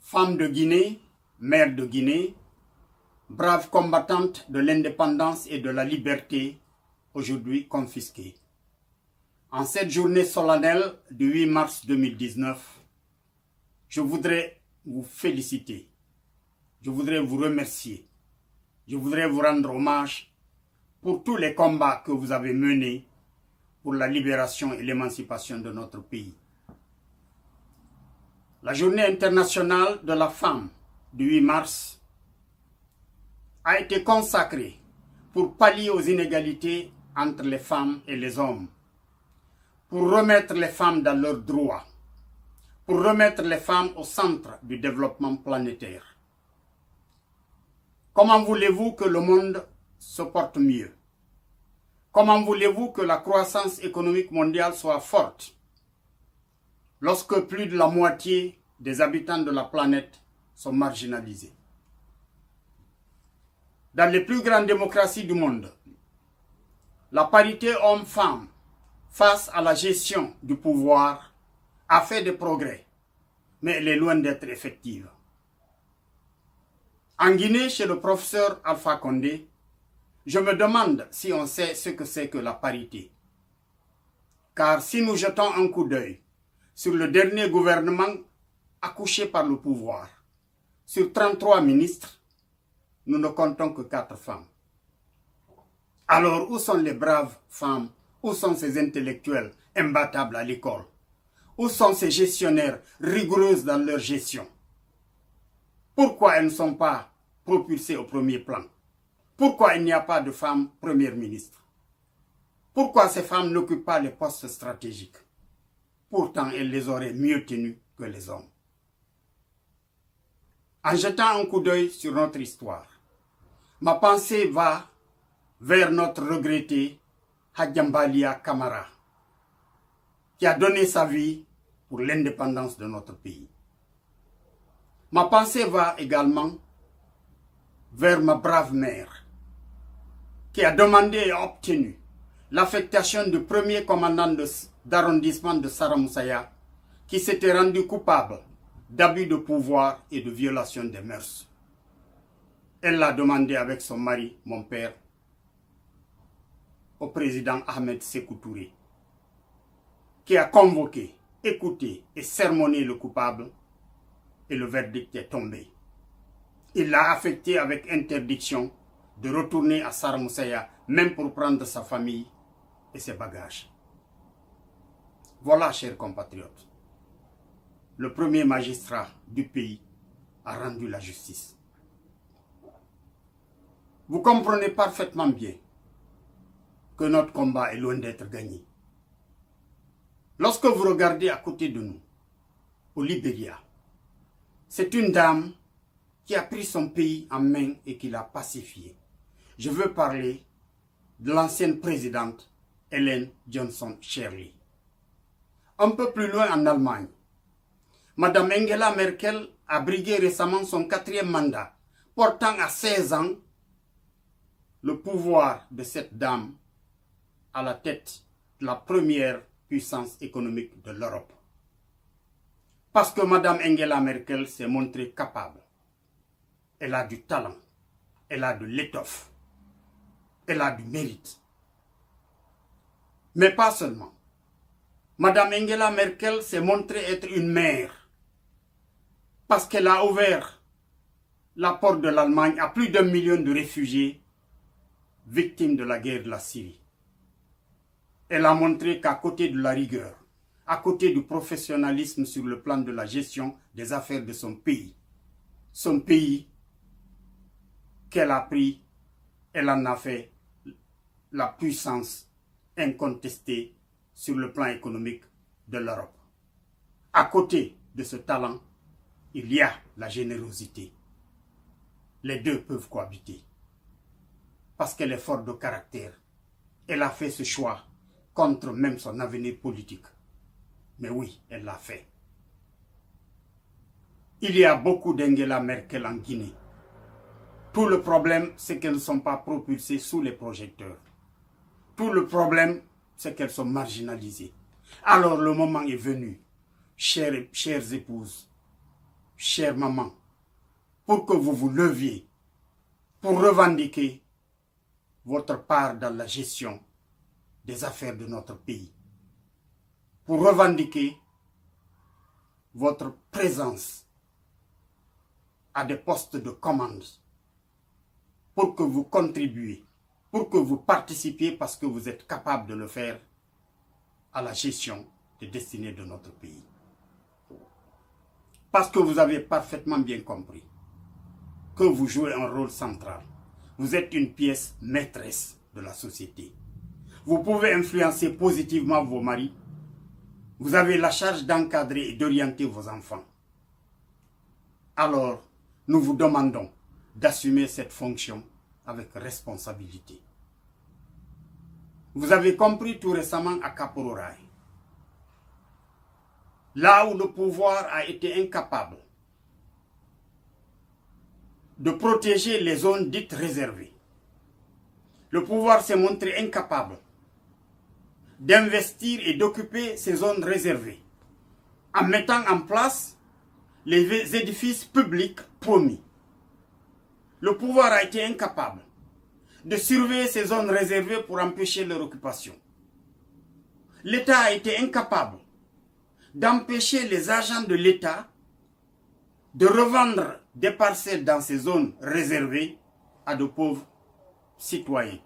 Femme de Guinée, mère de Guinée, brave combattante de l'indépendance et de la liberté, aujourd'hui confisquée. En cette journée solennelle du 8 mars 2019, je voudrais vous féliciter, je voudrais vous remercier, je voudrais vous rendre hommage pour tous les combats que vous avez menés pour la libération et l'émancipation de notre pays. La journée internationale de la femme du 8 mars a été consacrée pour pallier aux inégalités entre les femmes et les hommes, pour remettre les femmes dans leurs droits, pour remettre les femmes au centre du développement planétaire. Comment voulez-vous que le monde se porte mieux? Comment voulez-vous que la croissance économique mondiale soit forte lorsque plus de la moitié des habitants de la planète sont marginalisés? Dans les plus grandes démocraties du monde, la parité homme-femme face à la gestion du pouvoir a fait des progrès, mais elle est loin d'être effective. En Guinée, chez le professeur Alpha Condé, je me demande si on sait ce que c'est que la parité. Car si nous jetons un coup d'œil sur le dernier gouvernement accouché par le pouvoir, sur 33 ministres, nous ne comptons que 4 femmes. Alors où sont les braves femmes? Où sont ces intellectuels imbattables à l'école? Où sont ces gestionnaires rigoureuses dans leur gestion? Pourquoi elles ne sont pas propulsées au premier plan? Pourquoi il n'y a pas de femmes première ministre? Pourquoi ces femmes n'occupent pas les postes stratégiques? Pourtant, elles les auraient mieux tenues que les hommes. En jetant un coup d'œil sur notre histoire, ma pensée va vers notre regretté Hadjambalia Camara, qui a donné sa vie pour l'indépendance de notre pays. Ma pensée va également vers ma brave mère, qui a demandé et obtenu l'affectation du premier commandant d'arrondissement de Saramoussaya, qui s'était rendu coupable d'abus de pouvoir et de violation des mœurs. Elle l'a demandé avec son mari, mon père, au président Ahmed Sékou Touré, qui a convoqué, écouté et sermonné le coupable, et le verdict est tombé. Il l'a affecté avec interdiction de retourner à Saramoussaya, même pour prendre sa famille et ses bagages. Voilà, chers compatriotes, le premier magistrat du pays a rendu la justice. Vous comprenez parfaitement bien que notre combat est loin d'être gagné. Lorsque vous regardez à côté de nous, au Libéria, c'est une dame qui a pris son pays en main et qui l'a pacifié. Je veux parler de l'ancienne présidente Ellen Johnson Sirleaf. Un peu plus loin en Allemagne, Madame Angela Merkel a brigué récemment son 4e mandat, portant à 16 ans le pouvoir de cette dame à la tête de la première puissance économique de l'Europe. Parce que Madame Angela Merkel s'est montrée capable. Elle a du talent, elle a de l'étoffe, elle a du mérite. Mais pas seulement. Madame Angela Merkel s'est montrée être une mère parce qu'elle a ouvert la porte de l'Allemagne à plus d'1 million de réfugiés victimes de la guerre de la Syrie. Elle a montré qu'à côté de la rigueur, à côté du professionnalisme sur le plan de la gestion des affaires de son pays qu'elle a pris, elle en a fait la puissance incontestée sur le plan économique de l'Europe. À côté de ce talent, il y a la générosité. Les deux peuvent cohabiter. Parce qu'elle est forte de caractère. Elle a fait ce choix contre même son avenir politique. Mais oui, elle l'a fait. Il y a beaucoup d'Angela Merkel en Guinée. Tout le problème, c'est qu'elles ne sont pas propulsées sous les projecteurs. Tout le problème, c'est qu'elles sont marginalisées. Alors le moment est venu, chères épouses, chère maman, pour que vous vous leviez, pour revendiquer votre part dans la gestion des affaires de notre pays, pour revendiquer votre présence à des postes de commande, pour que vous contribuiez, pour que vous participiez parce que vous êtes capable de le faire à la gestion des destinées de notre pays. Parce que vous avez parfaitement bien compris que vous jouez un rôle central. Vous êtes une pièce maîtresse de la société. Vous pouvez influencer positivement vos maris. Vous avez la charge d'encadrer et d'orienter vos enfants. Alors, nous vous demandons d'assumer cette fonction avec responsabilité. Vous avez compris tout récemment à Kapororaï, là où le pouvoir a été incapable de protéger les zones dites réservées. Le pouvoir s'est montré incapable d'investir et d'occuper ces zones réservées en mettant en place les édifices publics promis. Le pouvoir a été incapable de surveiller ces zones réservées pour empêcher leur occupation. L'État a été incapable d'empêcher les agents de l'État de revendre des parcelles dans ces zones réservées à de pauvres citoyens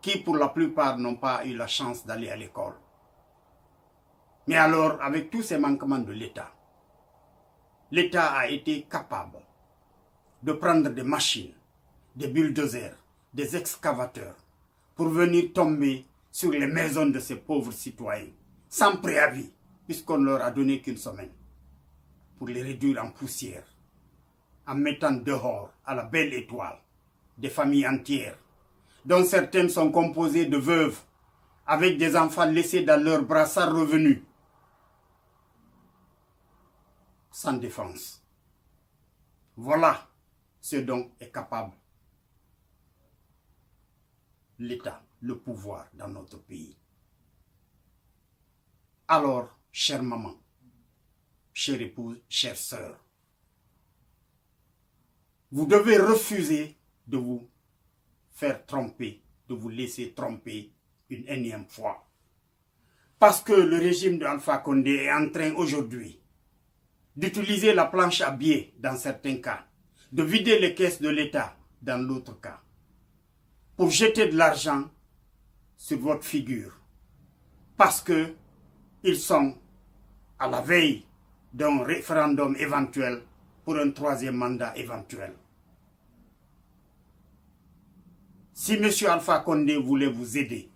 qui, pour la plupart, n'ont pas eu la chance d'aller à l'école. Mais alors, avec tous ces manquements de l'État, l'État a été capable de prendre des machines, des bulldozers, des excavateurs pour venir tomber sur les maisons de ces pauvres citoyens, sans préavis, puisqu'on ne leur a donné qu'une semaine, pour les réduire en poussière, en mettant dehors, à la belle étoile, des familles entières, dont certaines sont composées de veuves, avec des enfants laissés dans leurs bras sans revenu, sans défense. Voilà ce dont est capable l'État, le pouvoir dans notre pays. Alors, chère maman, chère épouse, chère sœur, vous devez refuser de vous faire tromper, de vous laisser tromper une énième fois. Parce que le régime de Alpha Condé est en train aujourd'hui d'utiliser la planche à billets dans certains cas, de vider les caisses de l'État dans l'autre cas, pour jeter de l'argent sur votre figure. Parce que ils sont à la veille d'un référendum éventuel pour un troisième mandat éventuel. Si M. Alpha Condé voulait vous aider,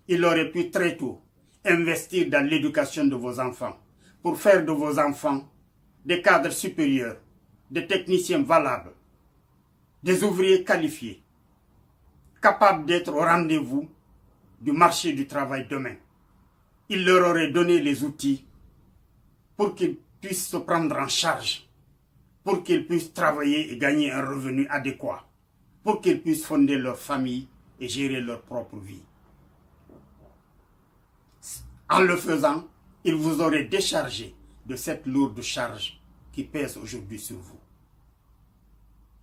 il aurait pu très tôt investir dans l'éducation de vos enfants pour faire de vos enfants des cadres supérieurs, des techniciens valables, des ouvriers qualifiés, capables d'être au rendez-vous du marché du travail demain. Il leur aurait donné les outils pour qu'ils puissent se prendre en charge, pour qu'ils puissent travailler et gagner un revenu adéquat, pour qu'ils puissent fonder leur famille et gérer leur propre vie. En le faisant, il vous aurait déchargé de cette lourde charge qui pèse aujourd'hui sur vous.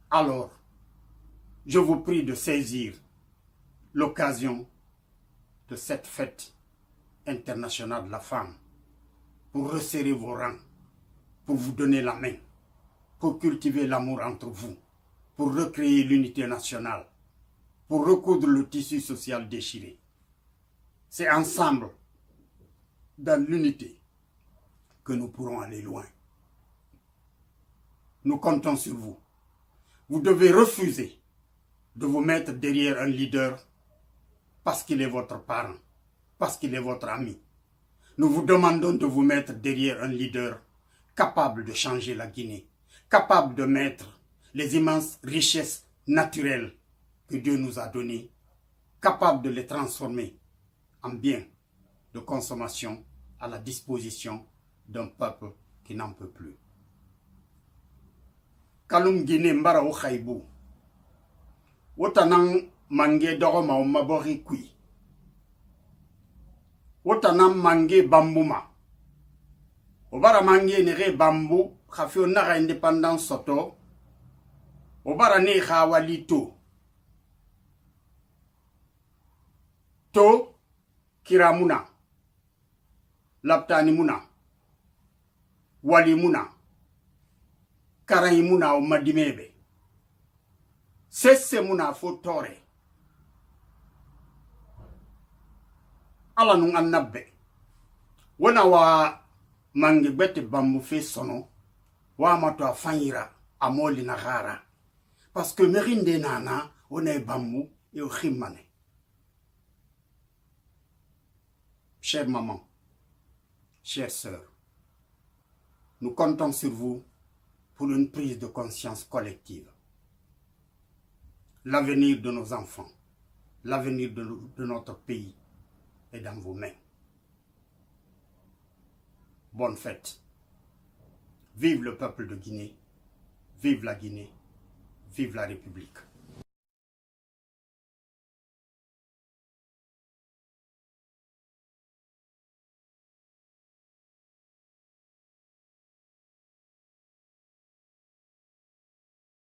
Alors, je vous prie de saisir l'occasion de cette fête internationale de la femme pour resserrer vos rangs, pour vous donner la main, pour cultiver l'amour entre vous, pour recréer l'unité nationale, pour recoudre le tissu social déchiré. C'est ensemble, dans l'unité, que nous pourrons aller loin. Nous comptons sur vous. Vous devez refuser de vous mettre derrière un leader parce qu'il est votre parent, parce qu'il est votre ami. Nous vous demandons de vous mettre derrière un leader capable de changer la Guinée, capable de mettre les immenses richesses naturelles que Dieu nous a données, capable de les transformer en biens de consommation à la disposition d'un peuple qui n'en peut plus. Kalum Guinée mbara o khaibou. Wotanang mange dogoma o mabori kui. Wotanang mange bambuma. Obara mangi nere bambu, khafio nara indépendance soto. Obara ne khawali to kiramuna, laptani muna, wali muna, karai muna o madimebe. Sesse muna fotore. Ala nung annabbe. Wana wa mangi bete bambu fe sono, wa mato afanyira amoli na gara. Parce que merinde nana, on est bambu et au khimane. Chère maman, chère sœur, nous comptons sur vous pour une prise de conscience collective. L'avenir de nos enfants, l'avenir de notre pays est dans vos mains. Bonne fête. Vive le peuple de Guinée, vive la Guinée, vive la République.